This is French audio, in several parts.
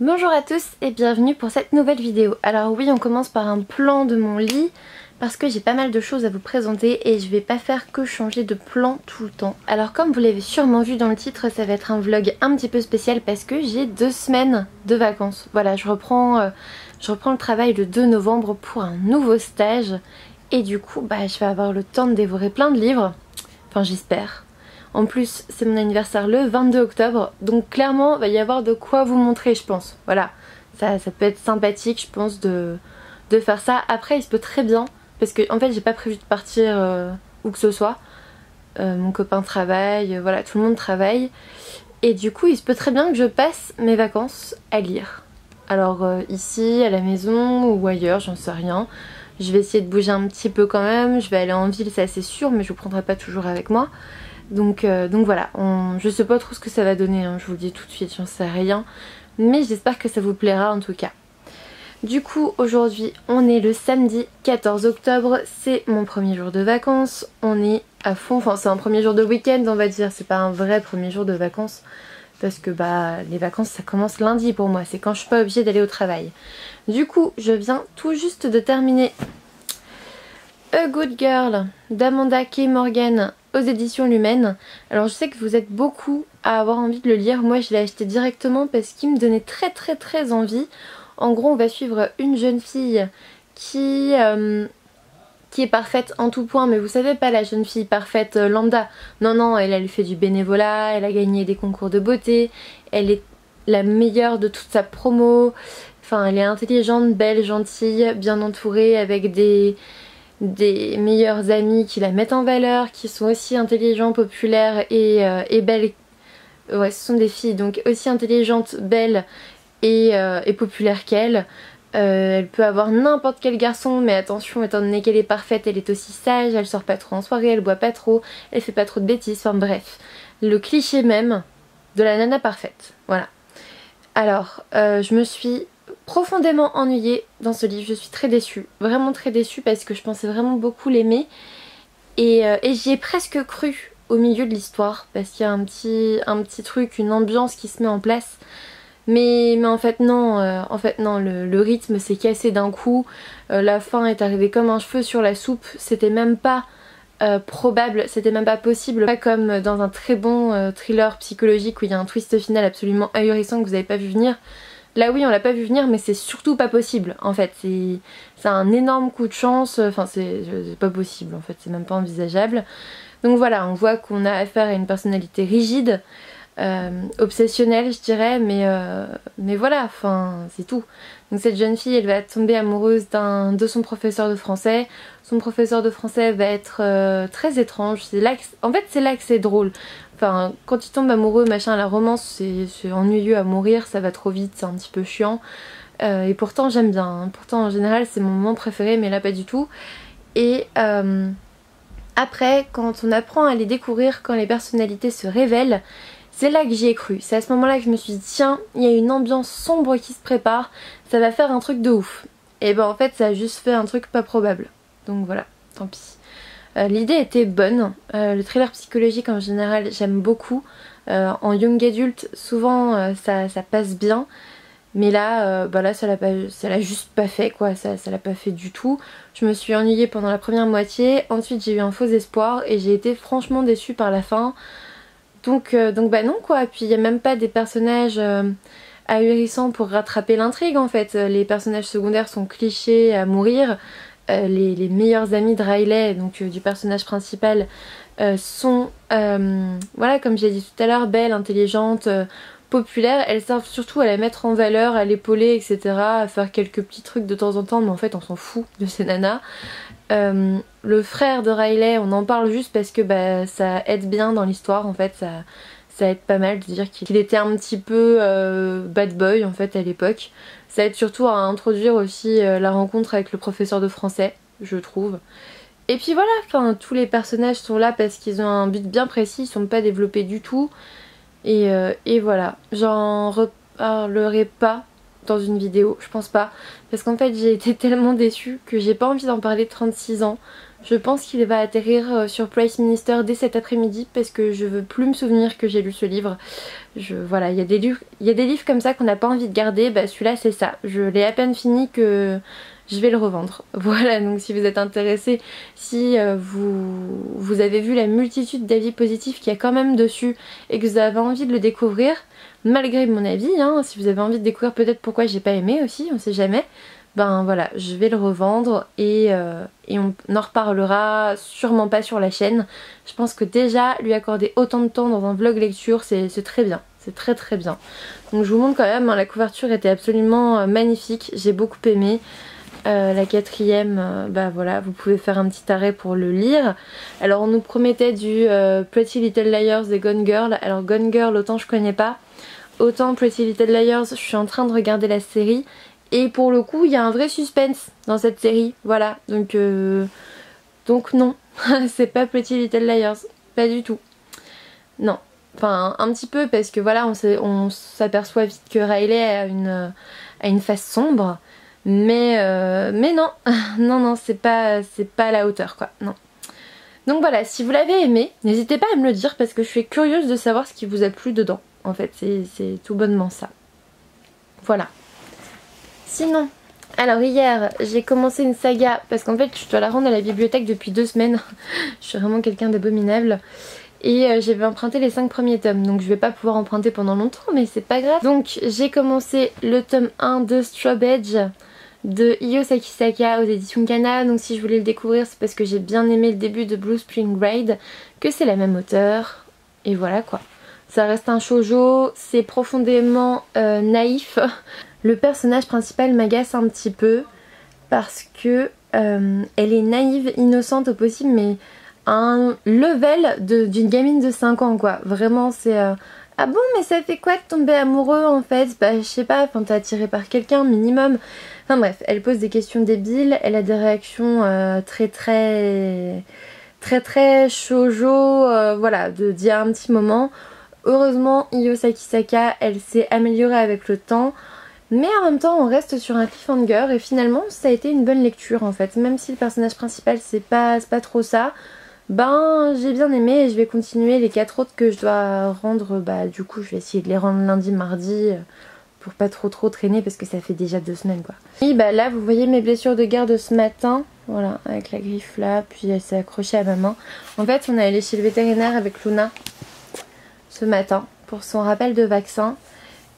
Bonjour à tous et bienvenue pour cette nouvelle vidéo. Alors oui, on commence par un plan de mon lit parce que j'ai pas mal de choses à vous présenter et je vais pas faire que changer de plan tout le temps. Alors comme vous l'avez sûrement vu dans le titre, ça va être un vlog un petit peu spécial parce que j'ai 2 semaines de vacances. Voilà, je reprends le travail le 2 novembre pour un nouveau stage et du coup je vais avoir le temps de dévorer plein de livres. Enfin j'espère. En plus, c'est mon anniversaire le 22 octobre, donc clairement, il va y avoir de quoi vous montrer, je pense. Voilà, ça peut être sympathique, je pense, de faire ça. Après, il se peut très bien, parce que en fait, j'ai pas prévu de partir où que ce soit. Mon copain travaille, voilà, tout le monde travaille. Et du coup, il se peut très bien que je passe mes vacances à lire. Alors ici, à la maison ou ailleurs, j'en sais rien. Je vais essayer de bouger un petit peu quand même. Je vais aller en ville, c'est assez sûr, mais je vous prendrai pas toujours avec moi. Donc voilà, je sais pas trop ce que ça va donner, hein, je vous le dis tout de suite, j'en sais rien. Mais j'espère que ça vous plaira en tout cas. Du coup, aujourd'hui, on est le samedi 14 octobre, c'est mon premier jour de vacances. On est à fond, enfin c'est un premier jour de week-end on va dire, c'est pas un vrai premier jour de vacances. Parce que les vacances ça commence lundi pour moi, c'est quand je suis pas obligée d'aller au travail. Du coup, je viens tout juste de terminer A Good Girl d'Amanda K. Morgan aux éditions Lumen. Alors je sais que vous êtes beaucoup à avoir envie de le lire, moi je l'ai acheté directement parce qu'il me donnait très envie. En gros on va suivre une jeune fille qui est parfaite en tout point, mais vous savez pas la jeune fille parfaite lambda. Non, elle fait du bénévolat, elle a gagné des concours de beauté, elle est la meilleure de toute sa promo. Enfin elle est intelligente, belle, gentille, bien entourée avec des meilleurs amis qui la mettent en valeur, qui sont aussi intelligents, populaires et belles. Ouais, ce sont des filles donc aussi intelligentes, belles et populaires qu'elle. Elle peut avoir n'importe quel garçon, mais attention, étant donné qu'elle est parfaite, elle est aussi sage, elle sort pas trop en soirée, elle boit pas trop, elle fait pas trop de bêtises, enfin bref. Le cliché même de la nana parfaite, voilà. Alors, je me suis profondément ennuyée dans ce livre, je suis très déçue, vraiment très déçue parce que je pensais vraiment beaucoup l'aimer et j'y ai presque cru au milieu de l'histoire parce qu'il y a un petit truc, une ambiance qui se met en place. Mais en fait non, le rythme s'est cassé d'un coup, la fin est arrivée comme un cheveu sur la soupe, c'était même pas probable, c'était même pas possible, pas comme dans un très bon thriller psychologique où il y a un twist final absolument ahurissant que vous avez pas vu venir. Là oui on l'a pas vu venir mais c'est surtout pas possible en fait, c'est un énorme coup de chance, enfin c'est pas possible en fait, c'est même pas envisageable. Donc voilà, on voit qu'on a affaire à une personnalité rigide, obsessionnelle je dirais, mais voilà, enfin c'est tout. Donc cette jeune fille elle va tomber amoureuse de son professeur de français. Son professeur de français va être très étrange, en fait c'est là que c'est drôle. Enfin quand il tombe amoureux machin, la romance c'est ennuyeux à mourir, ça va trop vite, c'est un petit peu chiant. Et pourtant j'aime bien, hein. Pourtant en général c'est mon moment préféré mais là pas du tout. Et après quand on apprend à les découvrir, quand les personnalités se révèlent, c'est là que j'y ai cru, c'est à ce moment là que je me suis dit tiens, il y a une ambiance sombre qui se prépare, ça va faire un truc de ouf. Et en fait ça a juste fait un truc pas probable. Donc voilà, tant pis. L'idée était bonne, le thriller psychologique en général j'aime beaucoup. En young adulte souvent ça passe bien. Mais là, ça l'a juste pas fait quoi, ça l'a pas fait du tout. Je me suis ennuyée pendant la première moitié, ensuite j'ai eu un faux espoir et j'ai été franchement déçue par la fin. Donc non quoi, puis il n'y a même pas des personnages ahurissants pour rattraper l'intrigue en fait. Les personnages secondaires sont clichés à mourir. Les meilleurs amis de Riley, donc du personnage principal, sont, voilà comme j'ai dit tout à l'heure, belles, intelligentes, populaires. Elles servent surtout à la mettre en valeur, à l'épauler, etc. À faire quelques petits trucs de temps en temps, mais en fait on s'en fout de ces nanas. Le frère de Riley, on en parle juste parce que ça aide bien dans l'histoire en fait, ça aide pas mal de dire qu'il était un petit peu bad boy en fait à l'époque. Ça aide surtout à introduire aussi la rencontre avec le professeur de français, je trouve. Et puis voilà, enfin tous les personnages sont là parce qu'ils ont un but bien précis, ils sont pas développés du tout. Et voilà, j'en reparlerai pas dans une vidéo, je pense pas, parce qu'en fait j'ai été tellement déçue que j'ai pas envie d'en parler 36 ans. Je pense qu'il va atterrir sur Price Minister dès cet après-midi parce que je veux plus me souvenir que j'ai lu ce livre. Voilà, il y a des livres comme ça qu'on n'a pas envie de garder, bah celui-là c'est ça. Je l'ai à peine fini que je vais le revendre. Voilà, donc si vous êtes intéressé, si vous avez vu la multitude d'avis positifs qu'il y a quand même dessus et que vous avez envie de le découvrir, malgré mon avis, hein, si vous avez envie de découvrir peut-être pourquoi j'ai pas aimé aussi, on sait jamais. Ben voilà, je vais le revendre et on en reparlera sûrement pas sur la chaîne. Je pense que déjà lui accorder autant de temps dans un vlog lecture c'est très bien, c'est très très bien. Donc je vous montre quand même, hein, la couverture était absolument magnifique, j'ai beaucoup aimé. La quatrième, bah voilà, vous pouvez faire un petit arrêt pour le lire. Alors on nous promettait du Pretty Little Liars et Gone Girl. Alors Gone Girl autant je connais pas, autant Pretty Little Liars je suis en train de regarder la série. Et pour le coup il y a un vrai suspense dans cette série, voilà, donc non, c'est pas Pretty Little Liars, pas du tout, non, enfin un petit peu parce que voilà on s'aperçoit vite que Riley a une face sombre, mais non, non c'est pas à la hauteur quoi, non. Donc voilà, si vous l'avez aimé, n'hésitez pas à me le dire parce que je suis curieuse de savoir ce qui vous a plu dedans, en fait c'est tout bonnement ça, voilà. Sinon, alors hier j'ai commencé une saga parce qu'en fait je dois la rendre à la bibliothèque depuis 2 semaines. Je suis vraiment quelqu'un d'abominable. Et j'avais emprunté les 5 premiers tomes, donc je vais pas pouvoir emprunter pendant longtemps mais c'est pas grave. Donc j'ai commencé le tome 1 de Strawbridge de Iyo Sakisaka aux éditions Kana. Donc si je voulais le découvrir c'est parce que j'ai bien aimé le début de Blue Spring Raid, que c'est la même auteure. Et voilà quoi. Ça reste un shoujo, c'est profondément naïf. Le personnage principal m'agace un petit peu parce que elle est naïve, innocente au possible, mais à un level d'une gamine de 5 ans quoi. Vraiment c'est ah bon mais ça fait quoi de tomber amoureux en fait? Bah je sais pas, enfin t'es attiré par quelqu'un minimum. Enfin bref, elle pose des questions débiles, elle a des réactions très shoujo, voilà, d'il y a un petit moment. Heureusement Iyo Sakisaka elle s'est améliorée avec le temps. Mais en même temps on reste sur un cliffhanger et finalement ça a été une bonne lecture en fait. Même si le personnage principal c'est pas trop ça, ben j'ai bien aimé et je vais continuer les 4 autres que je dois rendre. Bah du coup je vais essayer de les rendre lundi, mardi pour pas trop traîner parce que ça fait déjà 2 semaines quoi. Et bah là vous voyez mes blessures de guerre de ce matin, voilà, avec la griffe là, puis elle s'est accrochée à ma main. En fait on est allé chez le vétérinaire avec Luna ce matin pour son rappel de vaccin.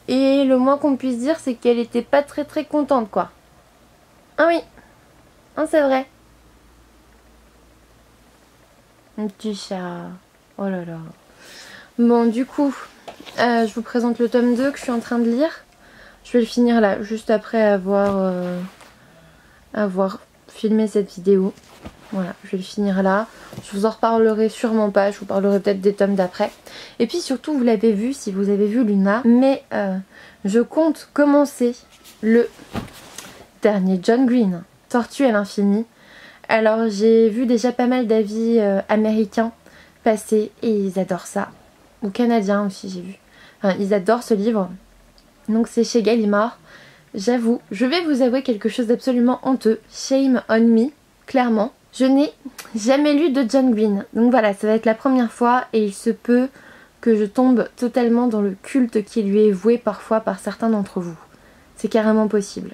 Et le moins qu'on puisse dire c'est qu'elle était pas très contente quoi. Ah oui, ah, c'est vrai. Un petit chat. Oh là là. Bon du coup, je vous présente le tome 2 que je suis en train de lire. Je vais le finir là, juste après avoir filmé cette vidéo. Voilà, je vais le finir là. Je vous en reparlerai sûrement pas, je vous parlerai peut-être des tomes d'après. Et puis surtout, vous l'avez vu si vous avez vu Luna, mais je compte commencer le dernier John Green, Tortue à l'infini. Alors j'ai vu déjà pas mal d'avis américains passer et ils adorent ça. Ou canadiens aussi j'ai vu. Enfin, ils adorent ce livre. Donc c'est chez Gallimard. J'avoue, je vais vous avouer quelque chose d'absolument honteux. Shame on me, clairement. Je n'ai jamais lu de John Green. Donc voilà, ça va être la première fois et il se peut que je tombe totalement dans le culte qui lui est voué parfois par certains d'entre vous. C'est carrément possible.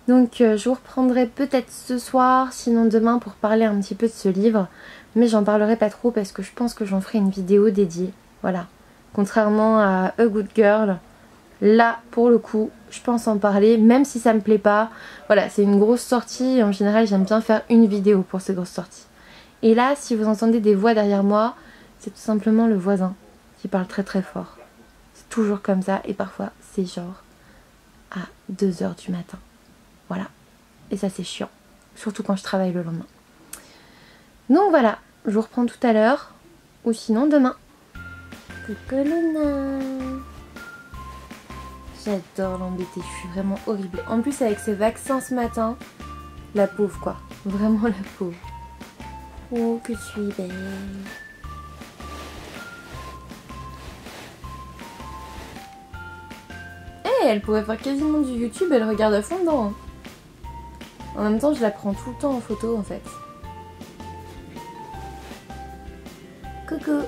Donc je vous reprendrai peut-être ce soir, sinon demain pour parler un petit peu de ce livre. Mais j'en parlerai pas trop parce que je pense que j'en ferai une vidéo dédiée. Voilà. Contrairement à A Good Girl, là pour le coup je pense en parler même si ça me plaît pas. Voilà, c'est une grosse sortie et en général j'aime bien faire une vidéo pour ces grosses sorties. Et là si vous entendez des voix derrière moi, c'est tout simplement le voisin qui parle très fort. C'est toujours comme ça et parfois c'est genre à 2 h du matin. Voilà, et ça c'est chiant, surtout quand je travaille le lendemain. Donc voilà, je vous reprends tout à l'heure ou sinon demain. Coucou Luna. J'adore l'embêter, je suis vraiment horrible. En plus avec ses vaccins ce matin, la pauvre quoi, vraiment la pauvre. Oh que je suis belle. Eh, elle pourrait faire quasiment du YouTube, elle regarde à fond dedans. En même temps je la prends tout le temps en photo en fait. Coucou.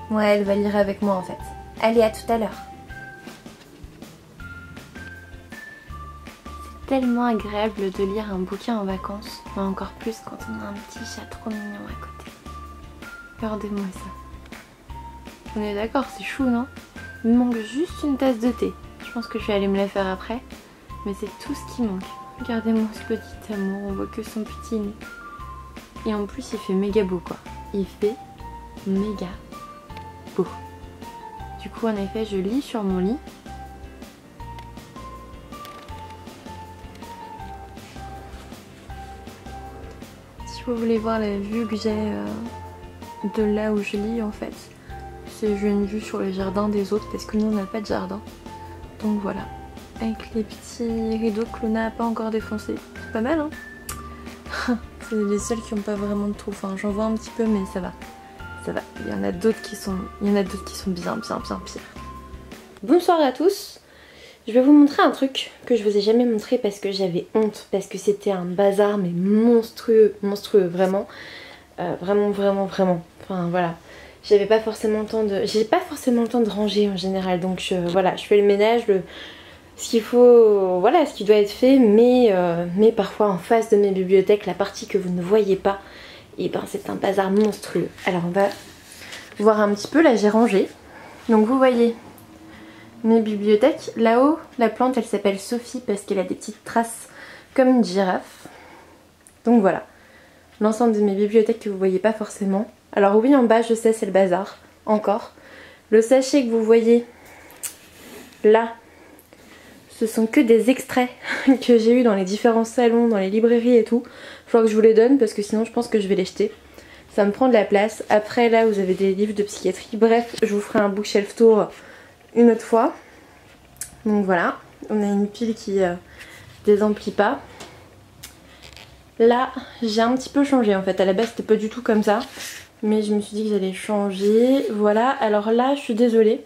Ouais, elle va lire avec moi en fait. Allez, à tout à l'heure. C'est tellement agréable de lire un bouquin en vacances, mais encore plus quand on a un petit chat trop mignon à côté. Regardez-moi ça. On est d'accord, c'est chou, non? Il me manque juste une tasse de thé. Je pense que je vais aller me la faire après, mais c'est tout ce qui manque. Regardez-moi ce petit amour, on voit que son petit nez. Et en plus il fait méga beau quoi. Il fait méga beau. Du coup en effet je lis sur mon lit. Si vous voulez voir la vue que j'ai de là où je lis en fait, c'est j'ai une vue sur le jardin des autres parce que nous on n'a pas de jardin. Donc voilà, avec les petits rideaux que Luna n'a pas encore défoncés. C'est pas mal hein. C'est les seuls qui n'ont pas vraiment de trou. Enfin j'en vois un petit peu mais ça va. Ça va. Il y en a d'autres qui sont bien pires. Bonsoir à tous. Je vais vous montrer un truc que je vous ai jamais montré parce que j'avais honte. Parce que c'était un bazar mais monstrueux vraiment. Vraiment. Enfin voilà. J'ai pas forcément le temps de ranger en général. Donc voilà, je fais le ménage, ce qu'il faut, voilà, ce qui doit être fait, mais parfois en face de mes bibliothèques, la partie que vous ne voyez pas, et ben c'est un bazar monstrueux. Alors on va voir un petit peu, là j'ai rangé. Donc vous voyez mes bibliothèques, là-haut la plante elle s'appelle Sophie parce qu'elle a des petites traces comme une girafe. Donc voilà, l'ensemble de mes bibliothèques que vous voyez pas forcément. Alors oui en bas je sais c'est le bazar, encore. Le sachet que vous voyez là, ce sont que des extraits que j'ai eu dans les différents salons, dans les librairies et tout. Il faut que je vous les donne parce que sinon je pense que je vais les jeter. Ça me prend de la place. Après là vous avez des livres de psychiatrie. Bref, je vous ferai un bookshelf tour une autre fois. Donc voilà, on a une pile qui désemplit pas. Là j'ai un petit peu changé en fait. À la base c'était pas du tout comme ça. Mais je me suis dit que j'allais changer. Voilà, alors là je suis désolée.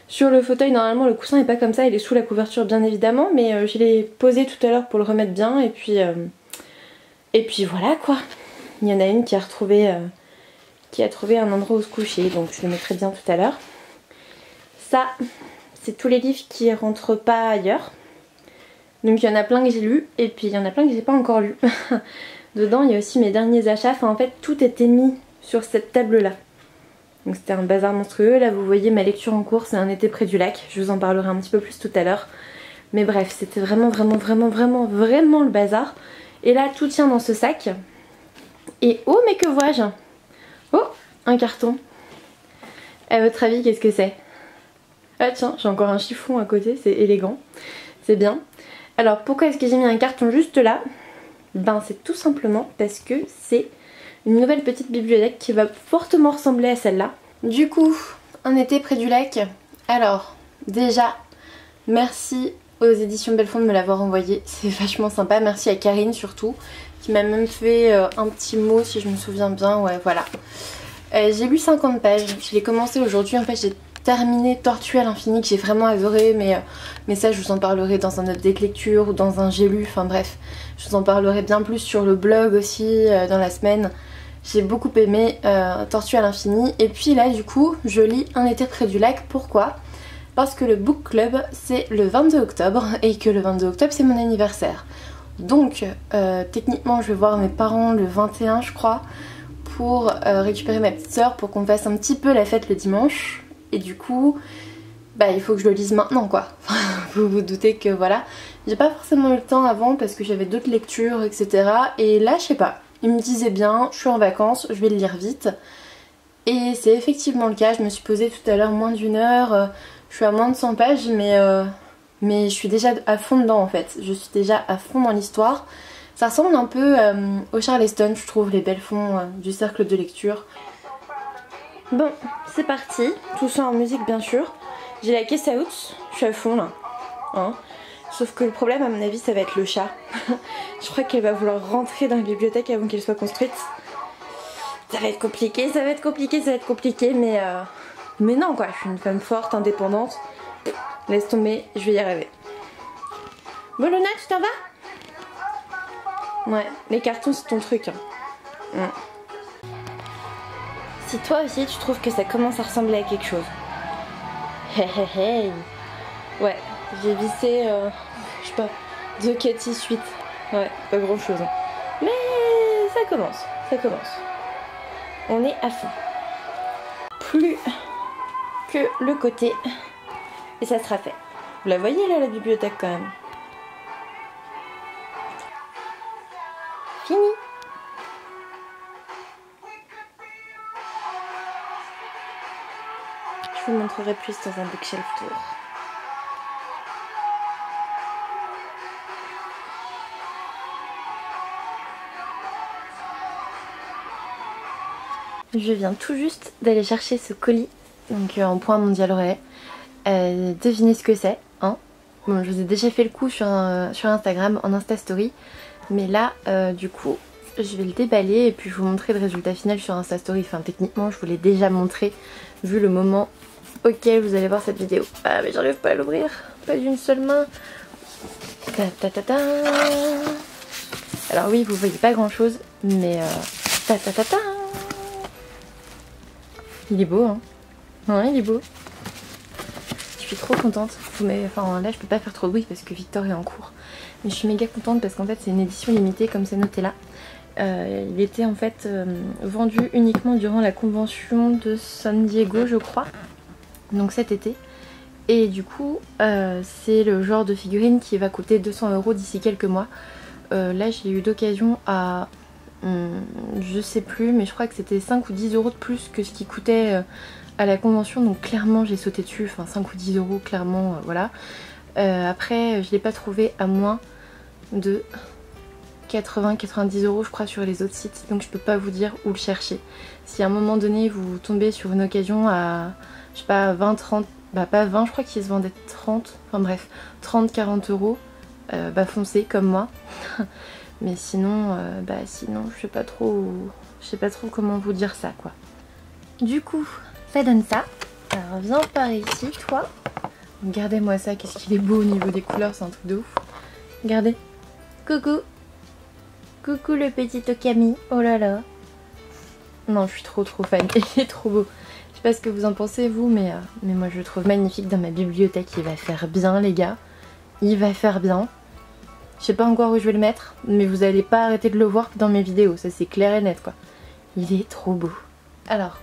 Sur le fauteuil normalement le coussin n'est pas comme ça, il est sous la couverture bien évidemment. Mais je l'ai posé tout à l'heure pour le remettre bien. Et puis voilà quoi. Il y en a une qui a trouvé un endroit où se coucher. Donc je le mettrai bien tout à l'heure. Ça, c'est tous les livres qui rentrent pas ailleurs. Donc il y en a plein que j'ai lus. Et puis il y en a plein que j'ai pas encore lus. Dedans il y a aussi mes derniers achats. Enfin en fait tout était mis sur cette table là. Donc c'était un bazar monstrueux. Là vous voyez ma lecture en cours, c'est Un été près du lac. Je vous en parlerai un petit peu plus tout à l'heure. Mais bref, c'était vraiment le bazar. Et là tout tient dans ce sac. Et oh mais que vois-je? Oh, un carton. À votre avis qu'est-ce que c'est? Ah tiens, j'ai encore un chiffon à côté, c'est élégant. C'est bien. Alors pourquoi est-ce que j'ai mis un carton juste là? Ben c'est tout simplement parce que c'est une nouvelle petite bibliothèque qui va fortement ressembler à celle-là. Du coup, Un été près du lac. Alors, déjà, merci aux éditions Belfond de me l'avoir envoyé. C'est vachement sympa. Merci à Karine surtout, qui m'a même fait un petit mot si je me souviens bien. Ouais, voilà. J'ai lu 50 pages. Je l'ai commencé aujourd'hui. En fait, j'ai terminé Tortue à l'infini que j'ai vraiment adoré. Mais ça, je vous en parlerai dans un update lecture ou dans un j'ai lu. Enfin bref, je vous en parlerai bien plus sur le blog aussi dans la semaine. J'ai beaucoup aimé Tortue à l'infini. Et puis là du coup je lis Un été près du lac. Pourquoi? Parce que le book club c'est le 22 octobre et que le 22 octobre c'est mon anniversaire. Donc techniquement je vais voir mes parents le 21 je crois pour récupérer ma petite soeur pour qu'on fasse un petit peu la fête le dimanche. Et du coup bah il faut que je le lise maintenant quoi. Vous vous doutez que voilà, j'ai pas forcément eu le temps avant parce que j'avais d'autres lectures etc. Et là je sais pas, il me disait bien, je suis en vacances, je vais le lire vite. Et c'est effectivement le cas, je me suis posée tout à l'heure moins d'une heure, je suis à moins de 100 pages mais je suis déjà à fond dedans en fait. Je suis déjà à fond dans l'histoire. Ça ressemble un peu au Charleston je trouve, les Belfond du cercle de lecture. Bon, c'est parti, tout ça en musique bien sûr. J'ai la caisse à out, je suis à fond là. Hein. Sauf que le problème à mon avis ça va être le chat. Je crois qu'elle va vouloir rentrer dans la bibliothèque avant qu'elle soit construite. Ça va être compliqué, mais non quoi, je suis une femme forte, indépendante. Laisse tomber, je vais y arriver. Bon Luna, tu t'en vas? Ouais, les cartons c'est ton truc. Hein. si toi aussi tu trouves que ça commence à ressembler à quelque chose. Ouais, j'ai vissé, je sais pas, 2 Cathy suite. Ouais, pas grand chose. Mais ça commence, ça commence. On est à fond. Plus que le côté et ça sera fait. Vous la voyez là, la bibliothèque quand même. Fini. Je vous montrerai plus dans un bookshelf tour. Je viens tout juste d'aller chercher ce colis, donc en point mondial Relais. Devinez ce que c'est, hein. Bon, je vous ai déjà fait le coup sur Instagram, en Insta Story. Mais là, du coup, je vais le déballer et puis je vous montrer le résultat final sur Insta Story. Enfin, techniquement, je vous l'ai déjà montré, vu le moment auquel vous allez voir cette vidéo. Ah, mais j'arrive pas à l'ouvrir, pas d'une seule main. Ta ta ta ta. Alors oui, vous voyez pas grand chose, mais ta ta ta ta. Il est beau, hein. Ouais, il est beau. Je suis trop contente. Enfin, là, je peux pas faire trop de bruit parce que Victor est en cours. Mais je suis méga contente parce qu'en fait, c'est une édition limitée comme c'est noté là. Il était en fait vendu uniquement durant la convention de San Diego, je crois. Donc cet été. Et du coup, c'est le genre de figurine qui va coûter 200 € d'ici quelques mois. Là, j'ai eu d'occasion à... je sais plus, mais je crois que c'était 5 ou 10 € de plus que ce qui coûtait à la convention, donc clairement j'ai sauté dessus, enfin 5 ou 10 € clairement, voilà. Après je l'ai pas trouvé à moins de 80-90 € je crois sur les autres sites, donc je peux pas vous dire où le chercher. Si à un moment donné vous tombez sur une occasion à, je sais pas, 20-30, bah pas 20, je crois qu'il se vendait 30, enfin bref, 30-40 €, bah foncez comme moi. Mais sinon, sinon je sais pas trop comment vous dire ça quoi. Du coup, ça donne ça. Alors viens par ici, toi. Regardez-moi ça, qu'est-ce qu'il est beau au niveau des couleurs, c'est un truc de ouf. Regardez. Coucou. Coucou le petit Okami. Oh là là. Non, je suis trop fan. Il est trop beau. Je sais pas ce que vous en pensez vous, mais moi je le trouve magnifique dans ma bibliothèque. Il va faire bien les gars. Il va faire bien. Je sais pas encore où je vais le mettre, mais vous allez pas arrêter de le voir dans mes vidéos, ça c'est clair et net quoi. Il est trop beau. Alors,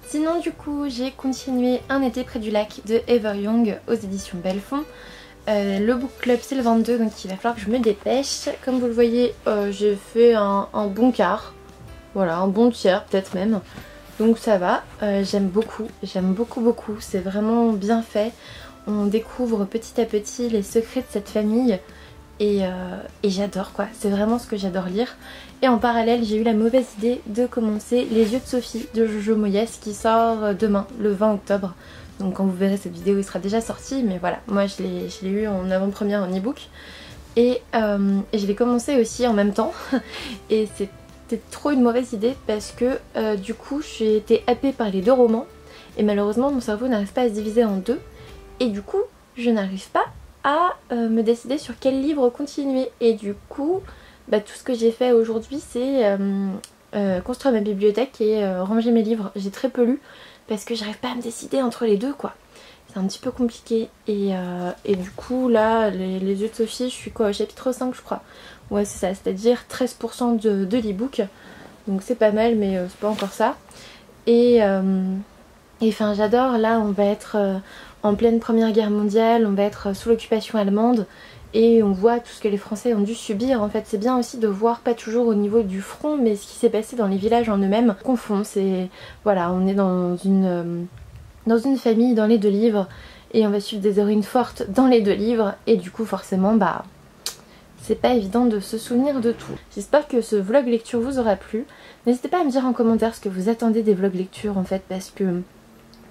sinon du coup j'ai continué Un été près du lac de Ever Young aux éditions Belfond. Le book club c'est le 22, donc il va falloir que je me dépêche. Comme vous le voyez, j'ai fait un bon quart, voilà, un bon tiers peut-être même. Donc ça va, j'aime beaucoup, c'est vraiment bien fait. On découvre petit à petit les secrets de cette famille. Et j'adore quoi, c'est vraiment ce que j'adore lire. Et en parallèle j'ai eu la mauvaise idée de commencer Les yeux de Sophie de Jojo Moyes qui sort demain le 20 octobre. Donc quand vous verrez cette vidéo il sera déjà sorti, mais voilà, moi je l'ai eu en avant-première en e-book. Et je l'ai commencé aussi en même temps. Et c'était trop une mauvaise idée parce que du coup j'ai été happée par les deux romans. Et malheureusement mon cerveau n'arrive pas à se diviser en deux. Et du coup je n'arrive pas à me décider sur quel livre continuer. Et du coup, tout ce que j'ai fait aujourd'hui c'est construire ma bibliothèque et ranger mes livres. J'ai très peu lu parce que j'arrive pas à me décider entre les deux quoi. C'est un petit peu compliqué. Et du coup là, les yeux de Sophie, je suis quoi au chapitre 5 je crois. Ouais c'est ça, c'est-à-dire 13% de l'e-book. Donc c'est pas mal mais c'est pas encore ça. Et enfin j'adore, là on va être... en pleine Première Guerre mondiale, on va être sous l'occupation allemande et on voit tout ce que les Français ont dû subir. En fait c'est bien aussi de voir, pas toujours au niveau du front, mais ce qui s'est passé dans les villages en eux-mêmes. Confond, c'est... Voilà, on est dans une famille dans les deux livres et on va suivre des héroïnes fortes dans les deux livres et du coup forcément c'est pas évident de se souvenir de tout. J'espère que ce vlog lecture vous aura plu. N'hésitez pas à me dire en commentaire ce que vous attendez des vlogs lecture en fait, parce que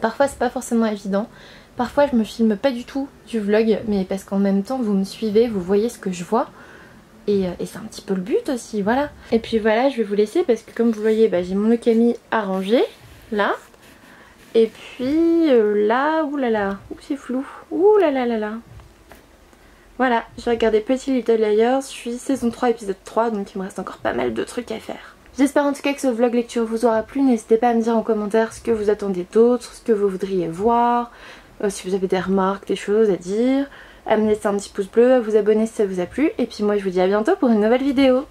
parfois c'est pas forcément évident. Parfois je me filme pas du tout du vlog, mais parce qu'en même temps vous me suivez, vous voyez ce que je vois. Et c'est un petit peu le but aussi, voilà. Et puis voilà, je vais vous laisser parce que comme vous voyez, j'ai mon Okami à ranger, là. Et puis là, oulala, c'est flou, oulala. Voilà, j'ai regardé Pretty Little Liars, je suis saison 3 épisode 3, donc il me reste encore pas mal de trucs à faire. J'espère en tout cas que ce vlog lecture vous aura plu. N'hésitez pas à me dire en commentaire ce que vous attendez d'autre, ce que vous voudriez voir, si vous avez des remarques, des choses à dire, à me laisser un petit pouce bleu, à vous abonner si ça vous a plu. Et puis moi je vous dis à bientôt pour une nouvelle vidéo.